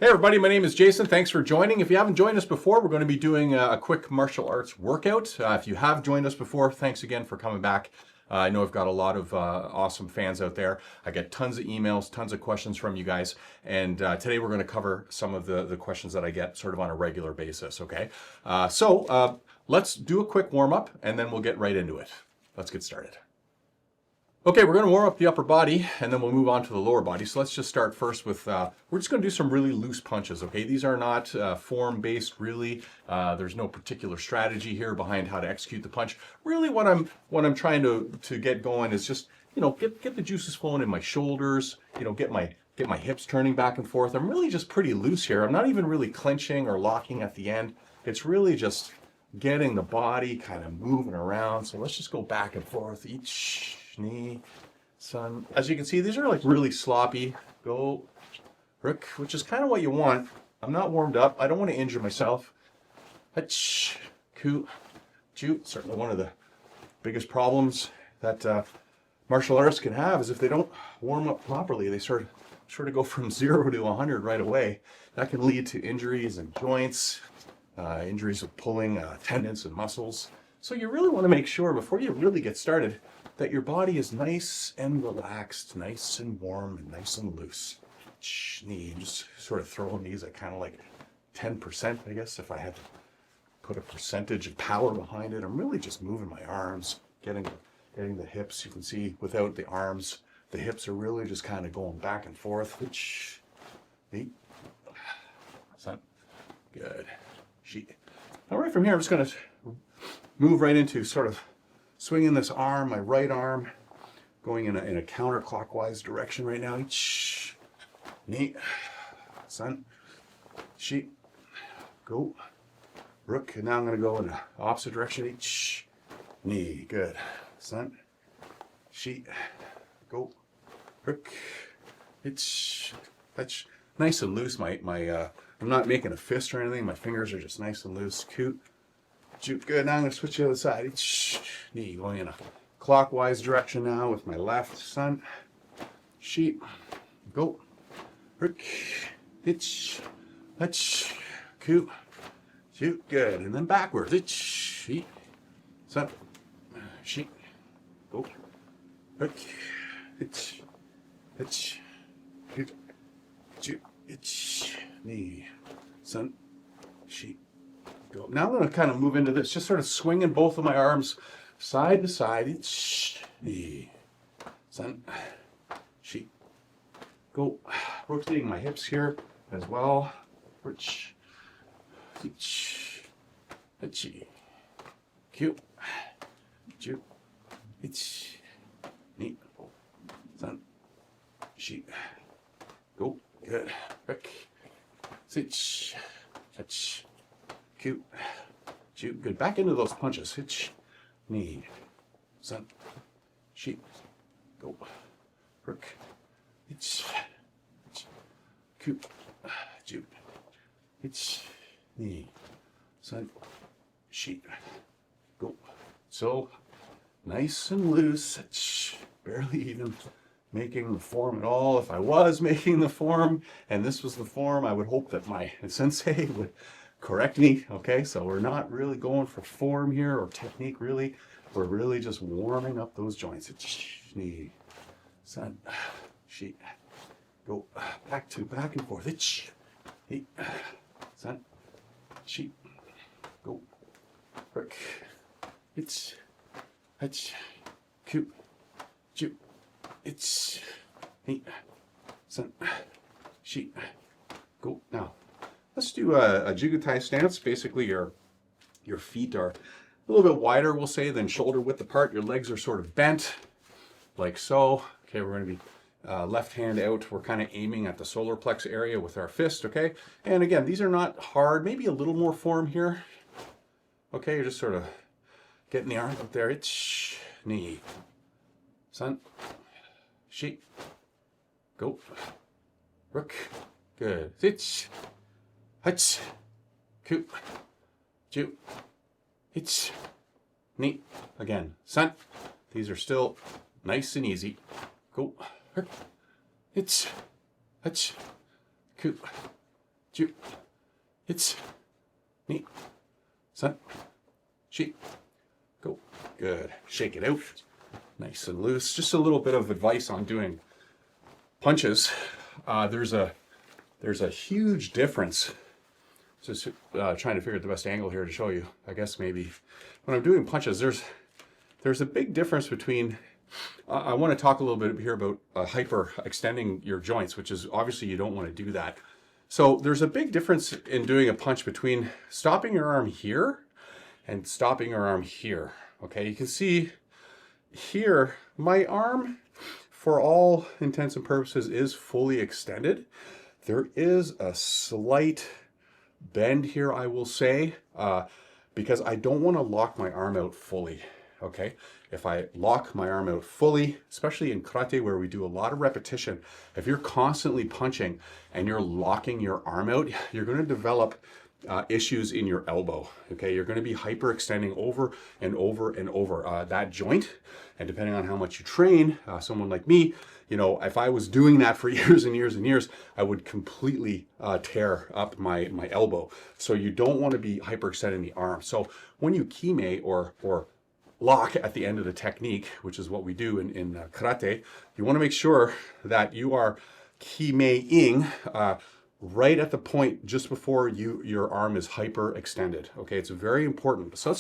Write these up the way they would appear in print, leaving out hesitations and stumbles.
Hey everybody, my name is Jason. Thanks for joining. If you haven't joined us before, we're going to be doing a quick martial arts workout. If you have joined us before, thanks again for coming back. I know I've got a lot of awesome fans out there. I get tons of emails, tons of questions from you guys. And today we're going to cover some of the questions that I get sort of on a regular basis, okay? Let's do a quick warm up and then we'll get right into it. Let's get started. Okay, we're going to warm up the upper body and then we'll move on to the lower body. So let's just start first with, we're just going to do some really loose punches, okay? These are not form-based really. There's no particular strategy here behind how to execute the punch. Really what I'm trying to get going is just, get the juices flowing in my shoulders, get my hips turning back and forth. I'm really just pretty loose here. I'm not even really clenching or locking at the end. It's really just getting the body kind of moving around. So let's just go back and forth each knee, sun. As you can see, these are like really sloppy. Go, rook, which is kind of what you want. I'm not warmed up. I don't want to injure myself. Hutch, ku, ju. Certainly one of the biggest problems that martial artists can have is if they don't warm up properly, they sort of go from 0 to 100 right away. That can lead to injuries in joints, injuries of pulling tendons and muscles. So you really want to make sure before you really get started that your body is nice and relaxed, nice and warm, and nice and loose. Knee, just sort of throwing these at kind of like 10%, I guess, if I had to put a percentage of power behind it. I'm really just moving my arms, getting the hips. You can see without the arms, the hips are really just kind of going back and forth. Good. All right, from here, I'm just going to move right into sort of swinging this arm, my right arm, going in a counterclockwise direction right now. Knee, sun, sheep, go, rook. And now I'm going to go in the opposite direction. Knee, good. Sun, sheep, go, rook. It's nice and loose. I'm not making a fist or anything. My fingers are just nice and loose. Coot. Good, now I'm going to switch to the other side. Knee going in a clockwise direction now with my left. Sun, sheep, go, rook, hitch, hutch, coot, shoot, good. And then backwards. Hitch, sheep, sun, sheep, go, rook, hitch, hitch, coot, shoot, hitch, knee, sun, sheep. Go. Now I'm going to kind of move into this, just sort of swinging both of my arms side to side. Knee, sun, sheep, go. Rotating my hips here as well. Cute. Ju. Knee, sun, sheep, go. Good. Sit. Touch. Cute. Shoot. Good. Back into those punches. Hitch. Knee. Sun. Sheep. Go. Rook. Hitch. Cute. Shoot. Hitch. Knee. Sun. Sheep. Go. So nice and loose. Hitch. Barely even making the form at all. If I was making the form and this was the form, I would hope that my sensei would correct me. Okay, so we're not really going for form here or technique really. We're really just warming up those joints. Knee, sun, sheep, go back and forth. Knee, sun, sheep, go, rook, hitch, coot, shoot, knee, sun, sheep, go. Now let's do a jugutai stance. Basically, your feet are a little bit wider, we'll say, than shoulder width apart. Your legs are sort of bent, like so. Okay, we're going to be left hand out. We're kind of aiming at the solar plex area with our fist, okay? And again, these are not hard. Maybe a little more form here. Okay, you're just sort of getting the arm up there. Knee, sun, sheep, go, rook, good. Hutch, coot, ju, hitch, knee. Again, sun. These are still nice and easy. Go, hitch, hutch, coot, Ju. It's. Ni. San. Shi. Go. Good. Shake it out. Nice and loose. Just a little bit of advice on doing punches. There's a huge difference. Just trying to figure out the best angle here to show you. I guess maybe when I'm doing punches, there's a big difference between. I want to talk a little bit here about hyper extending your joints, which is obviously you don't want to do that. So there's a big difference in doing a punch between stopping your arm here and stopping your arm here. Okay, you can see here my arm, for all intents and purposes, is fully extended. There is a slight bend here, I will say, because I don't want to lock my arm out fully. Okay, if I lock my arm out fully, especially in karate where we do a lot of repetition, if you're constantly punching and you're locking your arm out, you're going to develop issues in your elbow. Okay, you're going to be hyperextending over and over and over that joint. And depending on how much you train, someone like me, you know, if I was doing that for years and years and years, I would completely tear up my elbow. So you don't want to be hyperextending the arm. So when you kime or lock at the end of the technique, which is what we do in karate, you want to make sure that you are kimeing right at the point just before your arm is hyperextended. Okay, it's very important. So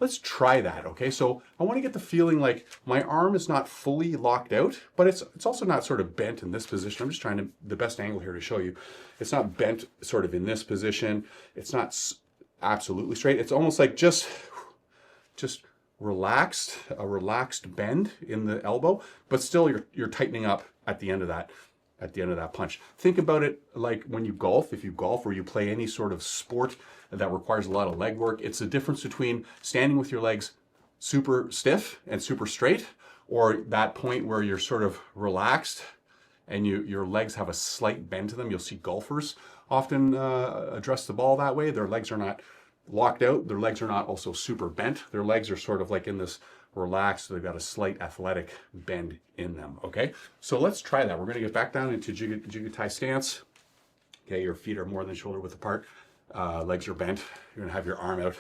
let's try that. Okay, so I want to get the feeling like my arm is not fully locked out, but it's also not sort of bent in this position. I'm just trying to the best angle here to show you. It's not bent sort of in this position. It's not absolutely straight. It's almost like just relaxed, a relaxed bend in the elbow, but still you're tightening up at the end of that punch. Think about it like when you golf. If you golf or you play any sort of sport that requires a lot of leg work, it's the difference between standing with your legs super stiff and super straight, or that point where you're sort of relaxed and your legs have a slight bend to them. You'll see golfers often address the ball that way. Their legs are not locked out. Their legs are not also super bent. Their legs are sort of like in this relaxed. They've got a slight athletic bend in them. Okay, so let's try that. We're going to get back down into Jugutai stance. Okay, your feet are more than shoulder width apart. Legs are bent. You're going to have your arm out.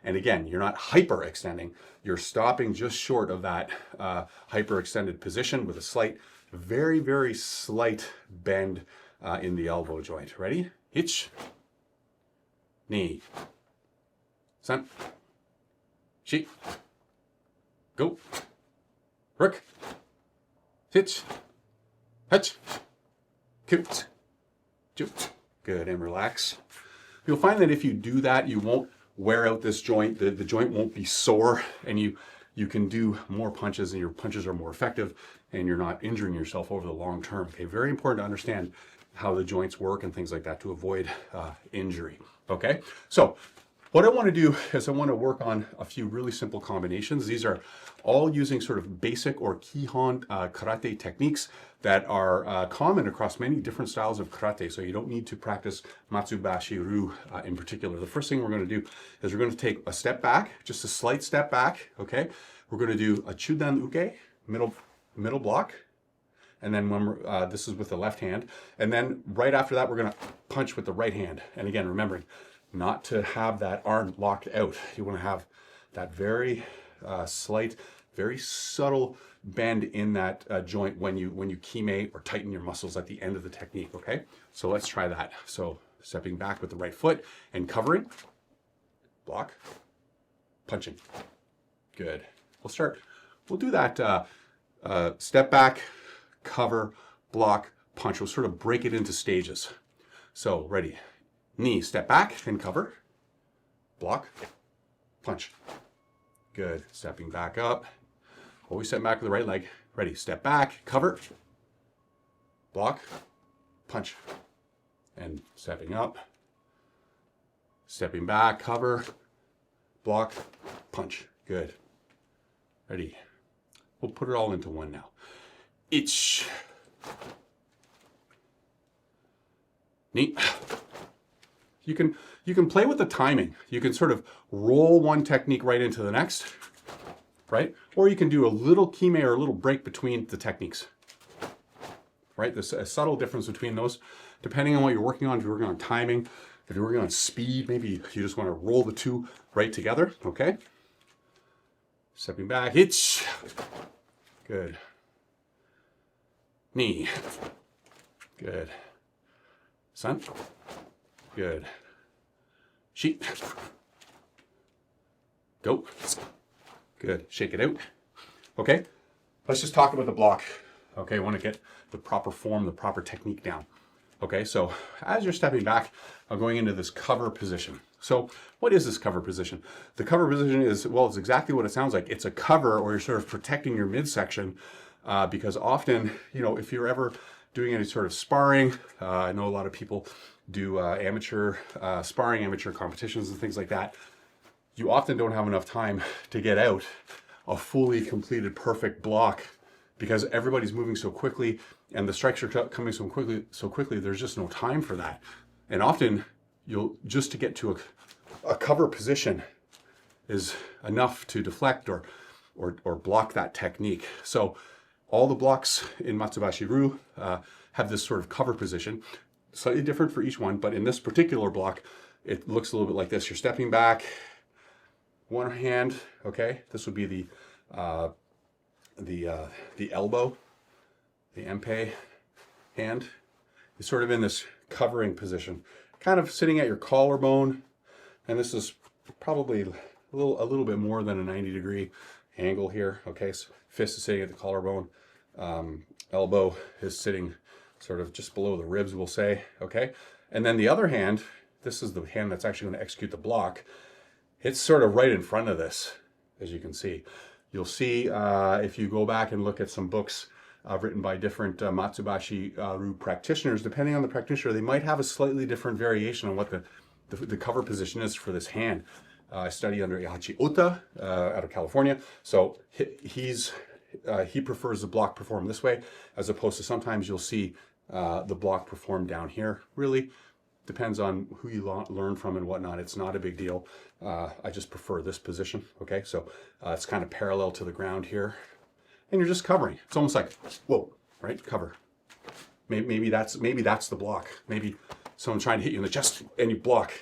And again, you're not hyperextending. You're stopping just short of that hyperextended position with a slight, very, very slight bend in the elbow joint. Ready? Hitch. Knee. San. Shi. Go. Rook. Hitch. Hutch. Coot. Joot. Good, and relax. You'll find that if you do that, you won't wear out this joint. The joint won't be sore, and you can do more punches, and your punches are more effective, and you're not injuring yourself over the long term. Okay, very important to understand how the joints work and things like that to avoid injury. Okay, so what I want to do is I want to work on a few really simple combinations. These are all using sort of basic or Kihon karate techniques that are common across many different styles of karate. So you don't need to practice Matsubayashi-ryu in particular. The first thing we're going to do is we're going to take a step back, just a slight step back. Okay, we're going to do a chudan uke, middle block. And then when this is with the left hand. And then right after that, we're going to punch with the right hand. And again, remembering, not to have that arm locked out. You want to have that very slight, very subtle bend in that joint when you kime or tighten your muscles at the end of the technique, okay? So let's try that. So stepping back with the right foot and covering, block, punching. Good. We'll do that step back, cover, block, punch. We'll sort of break it into stages. So ready. Knee, step back and cover, block, punch. Good, stepping back up. Always step back with the right leg. Ready, step back, cover, block, punch. And stepping up, stepping back, cover, block, punch. Good. Ready. We'll put it all into one now. Ich. Knee. You can play with the timing. You can sort of roll one technique right into the next, right? Or you can do a little kime or a little break between the techniques, right? There's a subtle difference between those. depending on what you're working on. If you're working on timing, if you're working on speed, maybe you just want to roll the two right together, okay? Stepping back, itch. Good. Knee. Good. Sun. Good. Sheet. Go. Good. Shake it out. Okay. Let's just talk about the block. Okay. I want to get the proper form, the proper technique down. Okay. So as you're stepping back, I'm going into this cover position. So what is this cover position? The cover position is, well, it's exactly what it sounds like. It's a cover, or you're sort of protecting your midsection, because often, you know, if you're ever doing any sort of sparring, I know a lot of people do amateur sparring, amateur competitions and things like that. You often don't have enough time to get out a fully completed perfect block because everybody's moving so quickly and the strikes are coming so quickly, there's just no time for that. And often you'll just to get to a cover position is enough to deflect or block that technique. So all the blocks in Matsubayashi-ryu have this sort of cover position, slightly different for each one, but in this particular block, it looks a little bit like this. You're stepping back, one hand, okay? This would be the elbow, the empe hand. It's sort of in this covering position, kind of sitting at your collarbone, and this is probably a little bit more than a 90-degree angle here, okay? So fist is sitting at the collarbone, elbow is sitting sort of just below the ribs, we'll say, okay? And then the other hand, this is the hand that's actually going to execute the block. It's sort of right in front of this, as you can see. You'll see if you go back and look at some books written by different Matsubayashi-ryu practitioners, depending on the practitioner, they might have a slightly different variation on what the cover position is for this hand. I study under Ihachi Ota out of California. So he prefers the block performed this way, as opposed to sometimes you'll see the block performed down here. Really depends on who you learn from and whatnot. It's not a big deal. I just prefer this position. Okay, so it's kind of parallel to the ground here, and you're just covering. It's almost like, whoa, right? Cover. Maybe that's the block. Maybe someone's trying to hit you in the chest and you block,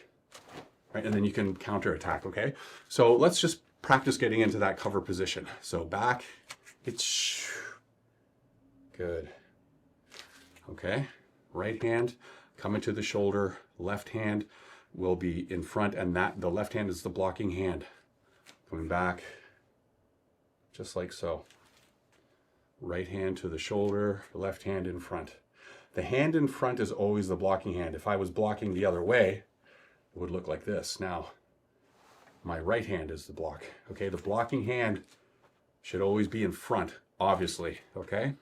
right? And then you can counter attack. Okay, so let's just practice getting into that cover position. So back, it's good. Okay, right hand coming to the shoulder, left hand will be in front, and the left hand is the blocking hand. Coming back, just like so. Right hand to the shoulder, left hand in front. The hand in front is always the blocking hand. If I was blocking the other way, it would look like this. Now, my right hand is the block. Okay, the blocking hand should always be in front, obviously. Okay,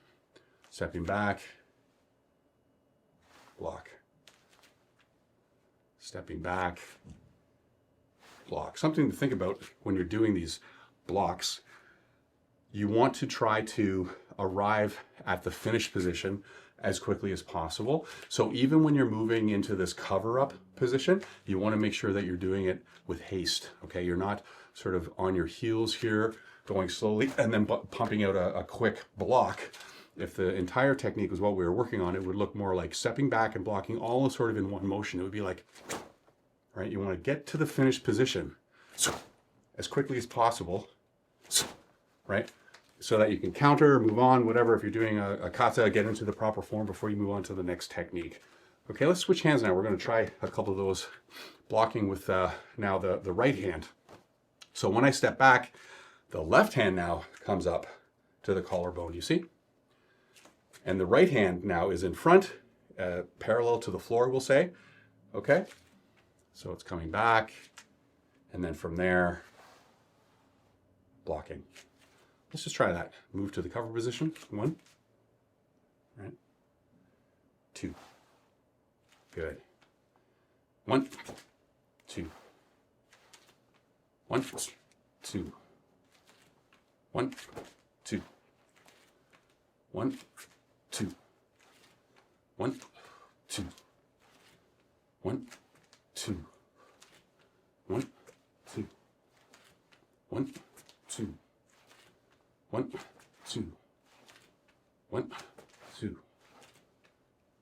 stepping back, block. Stepping back, block. Something to think about when you're doing these blocks. You want to try to arrive at the finish position as quickly as possible. So even when you're moving into this cover-up position, you want to make sure that you're doing it with haste. Okay, you're not sort of on your heels here, going slowly, and then pumping out a quick block. If the entire technique was what we were working on, it would look more like stepping back and blocking all sort of in one motion. It would be like, right? You want to get to the finished position as quickly as possible, right? So that you can counter, move on, whatever. If you're doing a kata, get into the proper form before you move on to the next technique. Okay, let's switch hands now. We're going to try a couple of those blocking with now the right hand. So when I step back, the left hand now comes up to the collarbone, you see? And the right hand now is in front, parallel to the floor, we'll say. Okay? So it's coming back, and then from there, blocking. Let's just try that. Move to the cover position. 1, right? 2. Good. 1, 2. 1, 2. 1, 2. 1, 2. 1, 2. 1, 2. 1, 2. 1, 2. 1, 2. 1, 2.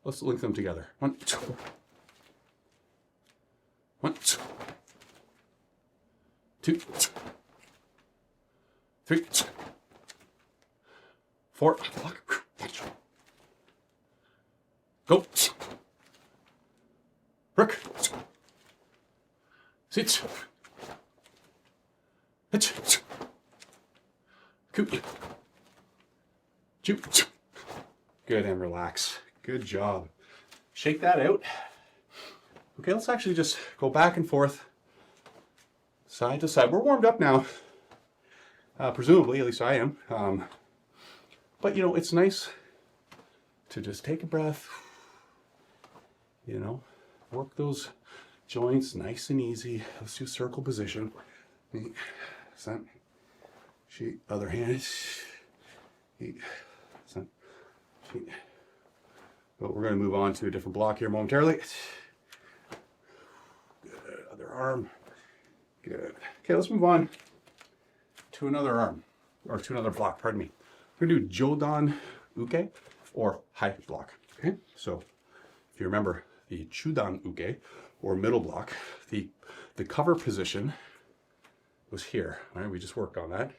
Let's link them together. 1, 2. 1, 2, 3, 4. Go. Rook. Sit. Hitch. Coot. Shoot. Good, and relax. Good job. Shake that out. Okay, let's actually just go back and forth, side to side. We're warmed up now, presumably, at least I am. But, you know, it's nice to just take a breath, you know, work those joints nice and easy. Let's do circle position. Sheet, other hand. Sheet, sheet. But we're going to move on to a different block here momentarily. Good. Other arm. Good. Okay, let's move on to another arm, or to another block, pardon me. We're going to do Jodan Uke, or high block. Okay, so if you remember the Chudan Uke, or middle block, the cover position was here. All right, we just worked on that.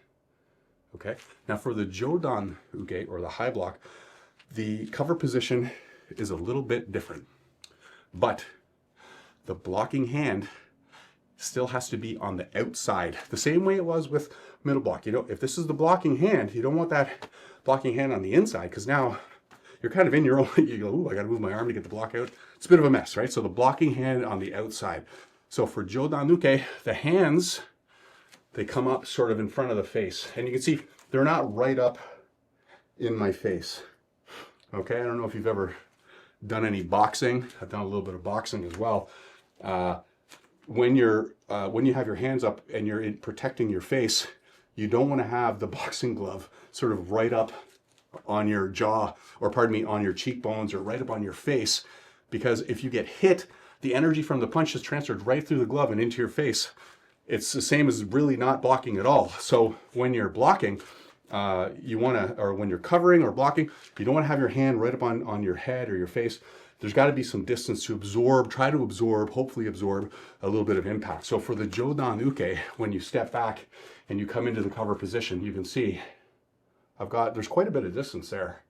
Okay, now for the Jodan Uke, or the high block, the cover position is a little bit different, but the blocking hand still has to be on the outside, the same way it was with middle block. You know, if this is the blocking hand, you don't want that blocking hand on the inside, because now you're kind of in your own, you go, ooh, I gotta move my arm to get the block out. It's a bit of a mess, right? So the blocking hand on the outside. So for Jodan Uke, the hands, they come up sort of in front of the face. And you can see they're not right up in my face. Okay, I don't know if you've ever done any boxing. I've done a little bit of boxing as well. When you have your hands up and you're protecting your face, you don't want to have the boxing glove sort of right up on your jaw, or pardon me, on your cheekbones, or right up on your face, because if you get hit, the energy from the punch is transferred right through the glove and into your face. It's the same as really not blocking at all. So when you're blocking, you want to, or when you're covering or blocking, you don't want to have your hand right up on your head or your face. There's got to be some distance to absorb, try to absorb, hopefully absorb a little bit of impact. So for the Jodan Uke, when you step back and you come into the cover position, you can see there's quite a bit of distance there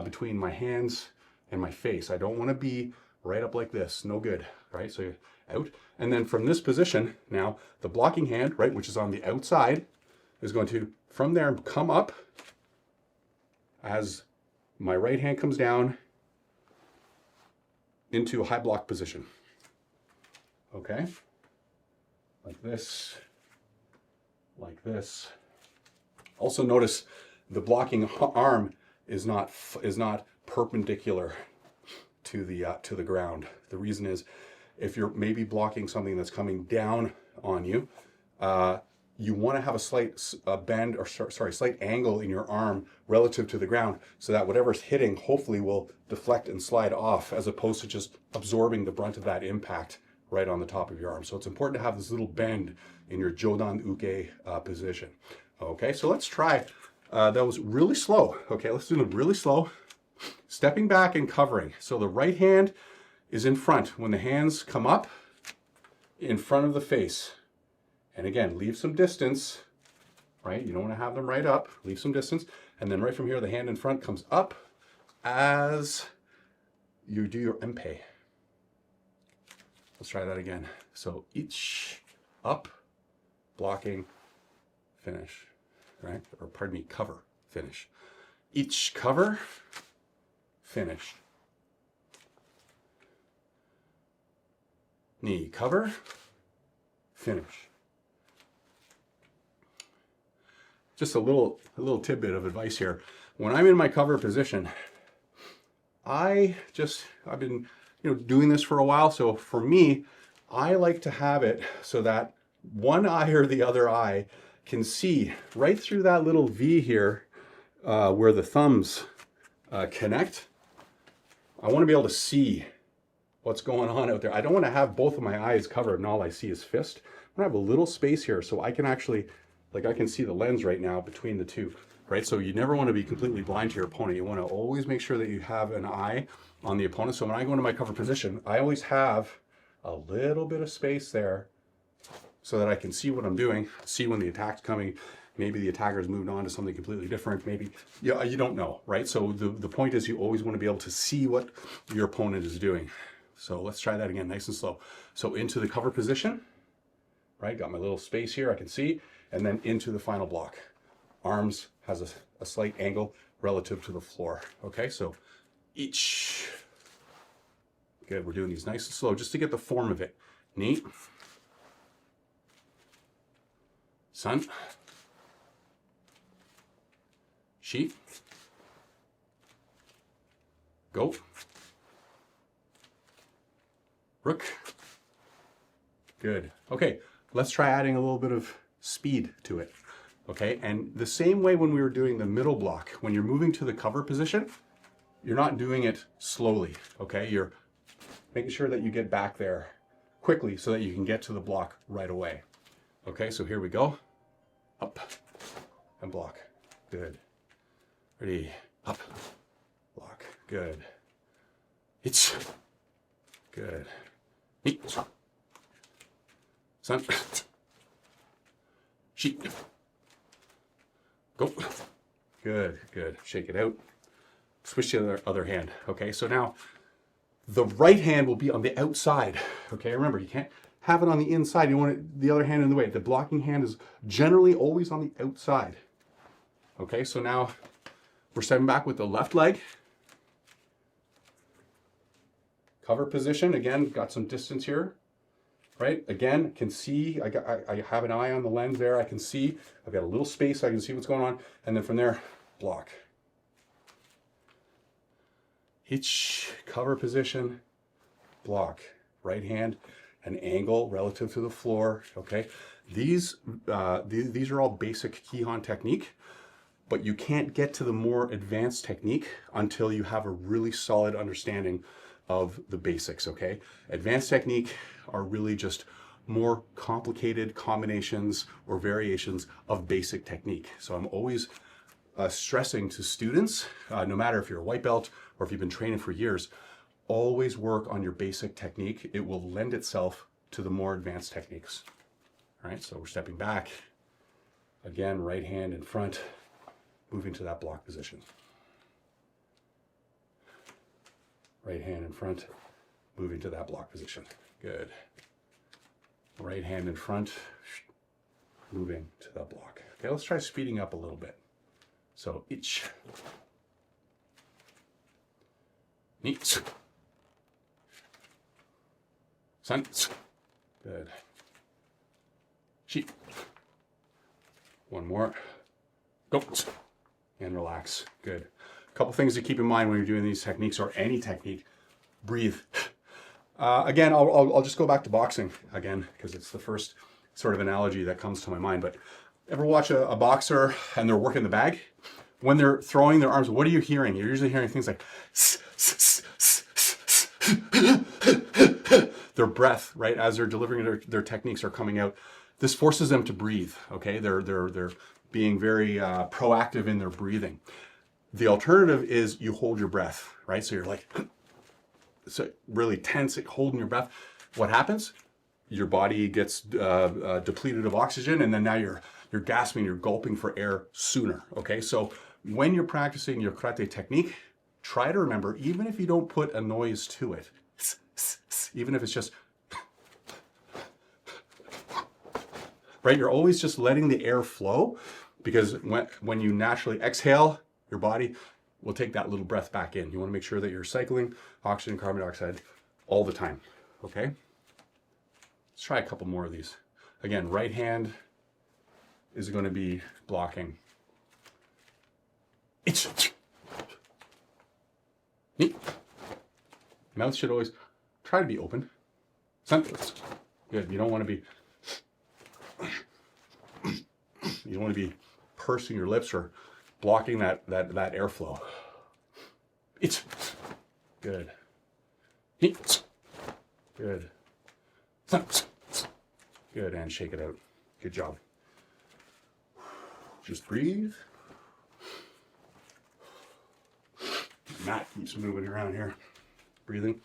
between my hands and my face. I don't want to be right up like this, no good, right? So out, and then from this position, now the blocking hand, right, which is on the outside, is going to, from there, come up as my right hand comes down into a high block position. Okay, like this, like this. Also notice the blocking arm is not perpendicular to the ground. The reason is, if you're maybe blocking something that's coming down on you, you want to have a slight bend, or slight angle in your arm relative to the ground, so that whatever's hitting hopefully will deflect and slide off, as opposed to just absorbing the brunt of that impact right on the top of your arm. So it's important to have this little bend in your Jodan Uke position. Okay, so let's try. That was really slow. Okay, let's do it really slow. Stepping back and covering. So the right hand is in front. When the hands come up, in front of the face. And again, leave some distance, right? You don't want to have them right up. Leave some distance. And then right from here, the hand in front comes up as you do your empe. Let's try that again. So each up, blocking, finish, right? Or pardon me, cover, finish. Each cover, finish. Knee cover, finish. Just a little tidbit of advice here. When I'm in my cover position, I've been doing this for a while. So for me, I like to have it so that one eye or the other eye can see right through that little V here where the thumbs connect. I want to be able to see what's going on out there. I don't want to have both of my eyes covered and all I see is fist. I want to have a little space here so I can actually, I can see the lens right now between the two. right? So you never want to be completely blind to your opponent. You want to always make sure that you have an eye on the opponent. So when I go into my cover position, I always have a little bit of space there so that I can see what I'm doing, see when the attack's coming. Maybe the attacker's moved on to something completely different. Maybe, yeah, you don't know, right? So the point is you always want to be able to see what your opponent is doing. So let's try that again, nice and slow. So into the cover position, right? Got my little space here, I can see, and then into the final block. Arms has a slight angle relative to the floor. Okay, so each. Good, we're doing these nice and slow just to get the form of it. Knee. Sun. Sheet. Go. Rook. Good. Okay, let's try adding a little bit of speed to it. Okay, and the same way when we were doing the middle block, when you're moving to the cover position, you're not doing it slowly, okay? You're making sure that you get back there quickly so that you can get to the block right away. Okay, so here we go. Up and block. Good. Ready. Up. Block. Good. It's good. Sun. Sheet. Go. Good, good. Shake it out. Switch to the other hand. Okay, so now the right hand will be on the outside. Okay, remember, you can't have it on the inside. You want it, the other hand in the way. The blocking hand is generally always on the outside. Okay, so now we're stepping back with the left leg. Cover position, again, got some distance here, right? Again, can see, I have an eye on the lens there. I can see, I've got a little space. I can see what's going on. And then from there, block. Each cover position, block. Right hand, an angle relative to the floor, okay? These are all basic Kihon technique, but you can't get to the more advanced technique until you have a really solid understanding of the basics, okay? Advanced technique are really just more complicated combinations or variations of basic technique. So I'm always stressing to students, no matter if you're a white belt or if you've been training for years, always work on your basic technique. It will lend itself to the more advanced techniques. All right, so we're stepping back. Again, right hand in front, moving to that block position. Right hand in front, moving to that block position. Good. Right hand in front, moving to that block. Okay, let's try speeding up a little bit. So each. Neat. Sun. Good. Sheep. One more. Go. And relax. Good. A couple things to keep in mind when you're doing these techniques or any technique. Breathe. Again, I'll just go back to boxing again because it's the first sort of analogy that comes to my mind. But ever watch a boxer and they're working the bag? When they're throwing their arms, what are you hearing? You're usually hearing things like their breath, right? As they're delivering their techniques are coming out. This forces them to breathe, okay? They're being very proactive in their breathing. The alternative is you hold your breath, right? So you're like, so really tense, holding your breath. What happens? Your body gets depleted of oxygen, and then now you're gasping, you're gulping for air sooner, okay? So when you're practicing your karate technique, try to remember, even if you don't put a noise to it, even if it's just, right? You're always just letting the air flow, because when you naturally exhale, your body will take that little breath back in. You want to make sure that you're cycling oxygen, carbon dioxide all the time, okay? Let's try a couple more of these. Again, right hand is going to be blocking. It's neat. Mouth should always try to be open. Good. You don't want to be pursing your lips or blocking that airflow. It's good. Neat. Good. Good, and shake it out. Good job. Just breathe. mat keeps moving around here. Breathing.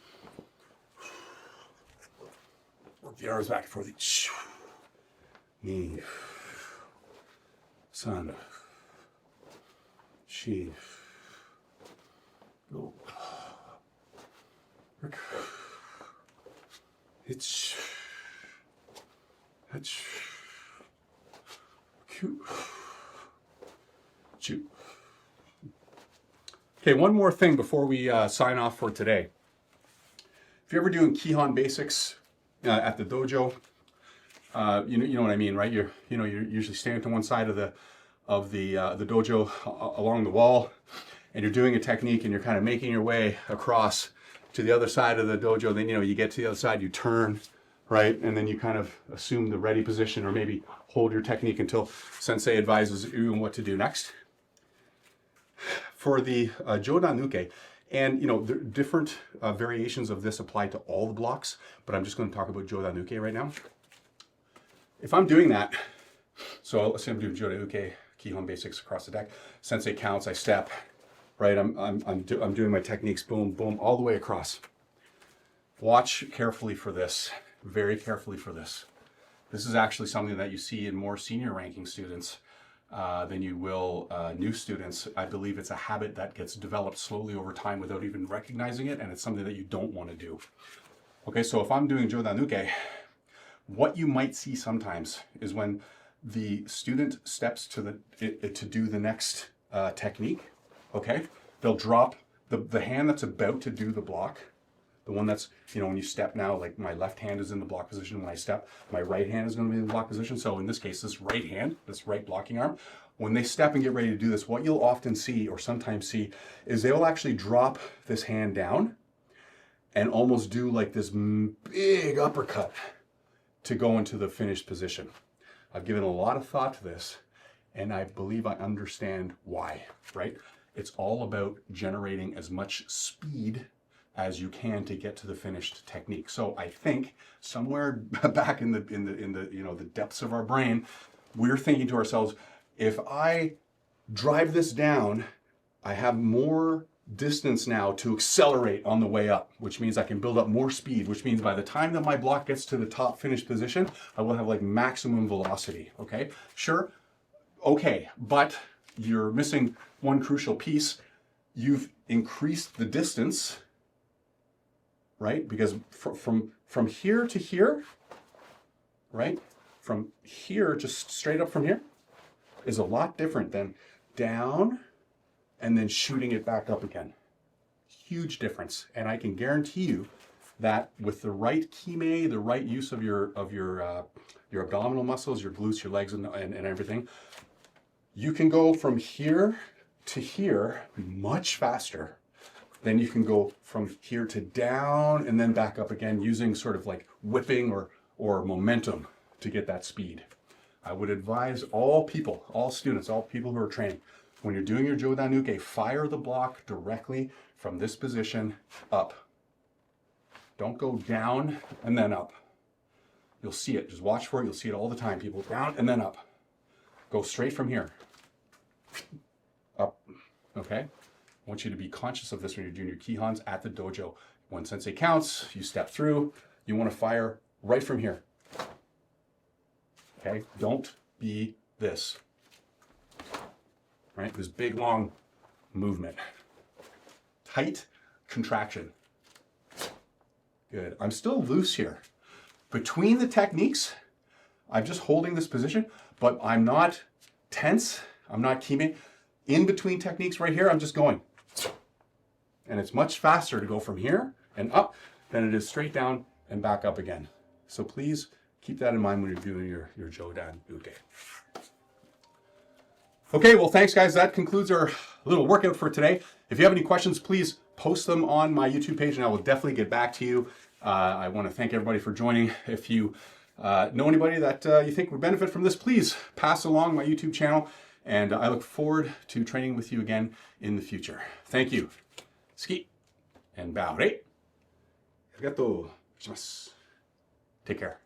Work the arms back and forth. Knee. Sun. Chi. Go. Work. It's. That's. Cute. Chew. Okay, one more thing before we sign off for today. If you're ever doing Kihon basics at the dojo, you know what I mean, right? You're usually standing to one side of the dojo along the wall, and you're doing a technique, and you're kind of making your way across to the other side of the dojo. Then you get to the other side, you turn, right, and then you kind of assume the ready position, or maybe hold your technique until sensei advises you on what to do next. For the Jodan-uke, and the different variations of this apply to all the blocks, but I'm just going to talk about Jodan-uke right now. If I'm doing that, so let's say I'm doing Jodan-uke, Kihon basics across the deck, sensei counts, I step, right? I'm doing my techniques, boom, boom, all the way across. Watch carefully for this, very carefully for this. This is actually something that you see in more senior ranking students than you will new students. I believe it's a habit that gets developed slowly over time without even recognizing it, and it's something that you don't want to do. Okay, so if I'm doing Jodan-uke, what you might see sometimes is when the student steps to do the next technique, okay, they'll drop the hand that's about to do the block. The one that's, when you step now, like my left hand is in the block position. When I step, my right hand is going to be in the block position. So in this case, this right hand, this right blocking arm, when they step and get ready to do this, what you'll often see, or sometimes see, is they'll actually drop this hand down and almost do like this big uppercut to go into the finished position. I've given a lot of thought to this, and I believe I understand why, right? It's all about generating as much speed as you can to get to the finished technique. So I think somewhere back in the depths of our brain, we're thinking to ourselves, if I drive this down, I have more distance now to accelerate on the way up, which means I can build up more speed, which means by the time that my block gets to the top finished position, I will have like maximum velocity, okay? Sure, okay, but you're missing one crucial piece. You've increased the distance, right? Because from here to here, right? From here, just straight up from here, is a lot different than down and then shooting it back up again. Huge difference. And I can guarantee you that with the right kime, the right use of your abdominal muscles, your glutes, your legs, and everything, you can go from here to here much faster. Then you can go from here to down and then back up again using sort of like whipping or momentum to get that speed. I would advise all people, all students, all people who are training, when you're doing your Jodan-uke, fire the block directly from this position up. Don't go down and then up. You'll see it. Just watch for it. You'll see it all the time. People down and then up. Go straight from here. Up. Okay? I want you to be conscious of this when you're doing your Kihons at the dojo. When sensei counts, you step through. You want to fire right from here. Okay? Don't be this. Right? This big, long movement. Tight contraction. Good. I'm still loose here. Between the techniques, I'm just holding this position, but I'm not tense. I'm not kime. In between techniques right here, I'm just going. And it's much faster to go from here and up than it is straight down and back up again. So please keep that in mind when you're doing your Jodan-uke. Okay, well, thanks, guys. That concludes our little workout for today. If you have any questions, please post them on my YouTube page, and I will definitely get back to you. I want to thank everybody for joining. If you know anybody that you think would benefit from this, please pass along my YouTube channel, and I look forward to training with you again in the future. Thank you. Ski and bow. Arigatou gozaimasu. Take care.